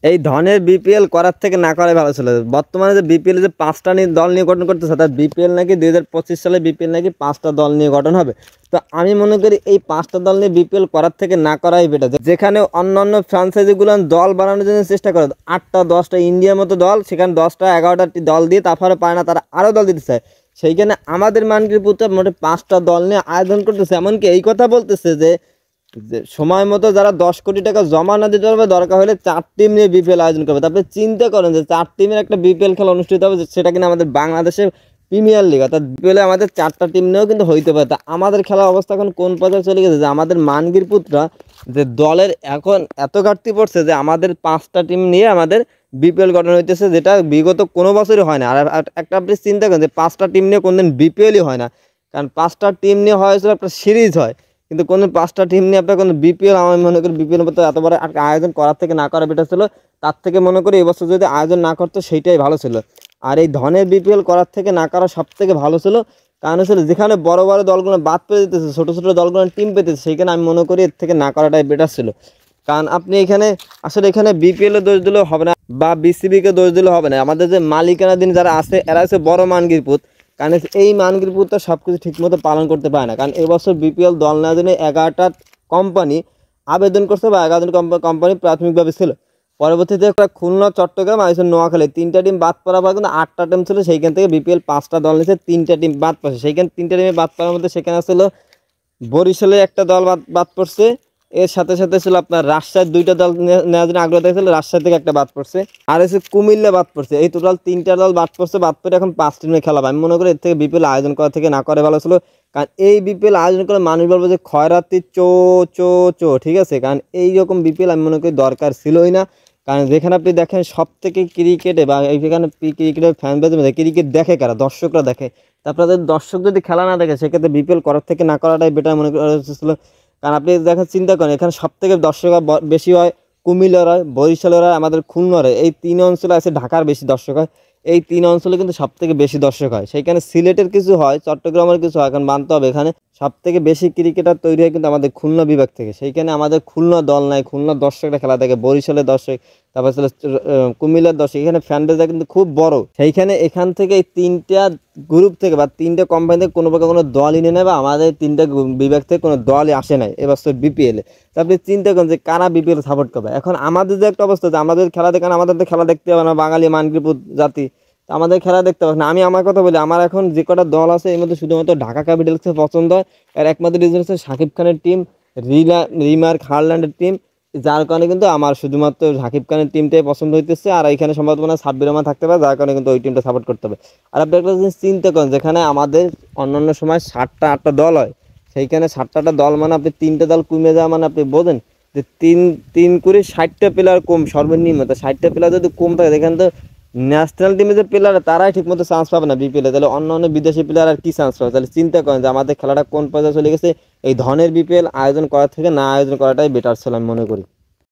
এই ধরনের বিপিএল করার থেকে না করাই ভালো ছিল। বর্তমানে যে বিপিএল যে 5টা দল নিয়ে গঠন করতেছে, তার বিপিএল নাকি 2025 সালে বিপিএল নাকি 5টা দল নিয়ে গঠন হবে। তো আমি মনে করি এই 5টা দল নিয়ে বিপিএল করার থেকে না করাই বেটার। যেখানে অন্যান্য ফ্রাঞ্চাইজিগুলো দল বানানোর জন্য চেষ্টা করে, 8টা 10টা ইন্ডিয়ার মতো দল, সেখানে 10টা 11টা দল দিয়ে তারপরে পায় না, তারা আরও দল দিতে চায়। সেইখানে আমাদের মানকৃপুত্র মোটে 5টা দল নিয়ে আয়োজন করতেছে, এমনকি এই কথা বলতেছে যে সময় মতো যারা 10 কোটি টাকা জমা না দিতে পারবে, দরকার হলে 4 টিম নিয়ে বিপিএল আয়োজন করবে। তারপরে চিন্তা করেন যে 4 টিমের একটা বিপিএল খেলা অনুষ্ঠিত হবে, সেটা কিনা আমাদের বাংলাদেশের প্রিমিয়ার লিগ, অর্থাৎ বিপিএলে আমাদের 4টা টিম নিয়েও কিন্তু হইতে পারে। তা আমাদের খেলার অবস্থা এখন কোন পর্যায়ে চলে গেছে যে আমাদের মানগির পুত্রা যে দলের এখন এত ঘাটতি পড়ছে যে আমাদের 5টা টিম নিয়ে আমাদের বিপিএল গঠন হইতেছে, যেটা বিগত কোনো বছরই হয় না। আর একটা আপনি চিন্তা করেন যে 5টা টিম নিয়ে কোনদিন বিপিএলই হয় না, কারণ 5টা টিম নিয়ে হয়েছিল একটা সিরিজ হয়, কিন্তু কোনো 5টা টিম নিয়ে আপনার কোনো বিপিএল, আমি মনে করি বিপিএল মতো এত বড় আয়োজন করার থেকে না করা বেটার ছিল। তার থেকে মনে করি এবছর যদি আয়োজন না করতো সেইটাই ভালো ছিল। আর এই ধরনের বিপিএল করার থেকে না করা সব থেকে ভালো ছিল। কারণ হচ্ছে যেখানে বড় বড় দলগুলো বাদ পেয়ে দিতেছে, ছোটো ছোটো দলগুলো টিম পেতেছে, সেইখানে আমি মনে করি এর থেকে না করাটাই বেটার ছিল। কারণ আপনি এখানে আসলে এখানে বিপিএলে দোষ দিলেও হবে না বা বিসিবিকে দোষ দিলেও হবে না। আমাদের যে মালিকানাধীন যারা আছে এরা হচ্ছে বড় মানগির পুত, কারণ এই মানগির পুত্র সব কিছু ঠিকমতো পালন করতে পারে না। কারণ এবছর বিপিএল দল নেওয়ার জন্য 11টা কোম্পানি আবেদন করছে বা 11জন কোম্পানি প্রাথমিকভাবে ছিল। পরবর্তীতে একটা খুলনা, চট্টগ্রাম আর নোয়াখালী 3টা টিম বাদ পড়ার পর কিন্তু 8টা টিম ছিল, সেইখান থেকে বিপিএল 5টা দল নিয়েছে, 3টা টিম বাদ পড়ছে। সেইখানে 3টা টিমে বাদ পড়ার মধ্যে সেখানে ছিল বরিশালে একটা দল বাদ পড়ছে, এর সাথে সাথে ছিল আপনার রাজশাহীর 2টা দল নেওয়ার জন্য আগ্রহ দেখছিল, রাজশাহী থেকে একটা বাদ পড়ছে, আর এসে কুমিল্লা বাদ পড়ছে। এই টোটাল 3টা দল বাদ পড়ছে, বাদ পড়ে এখন 5 টিমে খেলা। আমি মনে করি এর থেকে বিপিএল আয়োজন করা থেকে না করে ভালো ছিল। কারণ এই বিপিএল আয়োজন করে মানুষ বলবো যে খয়রাতি চো চো চো, ঠিক আছে। কারণ এইরকম বিপিএল আমি মনে করি দরকার ছিলই না। কারণ যেখানে আপনি দেখেন সব থেকে ক্রিকেটে বা এইখানে ক্রিকেটের ফ্যান বেজ ক্রিকেট দেখে কারা, দর্শকরা দেখে। তারপরে দর্শক যদি খেলা না দেখে, সেক্ষেত্রে বিপিএল করার থেকে না করাটাই বেটার মনে করেছিল। কারণ আপনি দেখেন চিন্তা করেন, এখানে সব থেকে দর্শক বেশি হয় কুমিল্লার হয়, বরিশালের হয়, আমাদের খুলনার হয়। এই 3 অঞ্চলে আছে ঢাকার বেশি দর্শক হয়। এই 3 অঞ্চলে কিন্তু সব থেকে বেশি দর্শক হয়। সেইখানে সিলেটের কিছু হয়, চট্টগ্রামের কিছু হয়, এখন মানতে হবে এখানে সব থেকে বেশি ক্রিকেটার তৈরি হয় কিন্তু আমাদের খুলনা বিভাগ থেকে। সেইখানে আমাদের খুলনা দল নাই, খুলনার দর্শকরা খেলা দেখে, বরিশালের দর্শক, তারপর ছিল কুমিল্লার দর্শক। এখানে ফ্যান বেজটা কিন্তু খুব বড়। সেইখানে এখান থেকে এই 3টা গ্রুপ থেকে বা 3টা কোম্পানি থেকে কোনো প্রকার কোনো দলই নিয়ে নেয়, বা আমাদের 3টা বিভাগ থেকে কোনো দলই আসে নাই এবছর বিপিএলে। তো আপনি চিন্তা করেন যে কারা বিপিএল সাপোর্ট করবে। এখন আমাদের যে একটা অবস্থা, যে আমাদের খেলা দেখেন, আমাদের তো খেলা দেখতে হবে না, বাঙালি মানকৃপুত জাতি, আমাদের খেলা দেখতে পাবে না। আমি আমার কথা বলি, আমার এখন যে কটা দল আছে এর মধ্যে শুধুমাত্র ঢাকা ক্যাপিটালসকে পছন্দ হয়। এর একমাত্র রিজন হচ্ছে শাকিব খানের টিম, রিমার্ক হারল্যান্ডের টিম, যার কারণে কিন্তু আমার শুধুমাত্র শাকিব খানের টিমটাই পছন্দ হইতেছে। আর এখানে সম্ভাবনা সাব্বির রহমান থাকতে পারে, যার কারণে কিন্তু ওই টিমটা সাপোর্ট করতে হবে। আর আপনি একটা জিনিস চিন্তা করেন, যেখানে আমাদের অন্যান্য সময় 7টা 8টা দল হয়, সেইখানে 7টা দল মানে আপনি 3টা দল কমে যাওয়া মানে আপনি বোঝেন যে 3 করে 60টা প্লেয়ার কম সর্বনিম্ন। তো 60টা প্লেয়ার যদি কম থাকে, যেখানে তো ন্যাশনাল টিমে যে প্লেয়ার তারাই ঠিকমতো চান্স পাবে না বিপিএলে, তাহলে অন্য অন্য বিদেশি প্লেয়ার আর কি চান্স পাবে? তাহলে চিন্তা করেন যে আমাদের খেলাটা কোন পর্যায়ে চলে গেছে। এই ধরনের বিপিএল আয়োজন করার থেকে না আয়োজন করাটাই বেটার ছিল আমি মনে করি।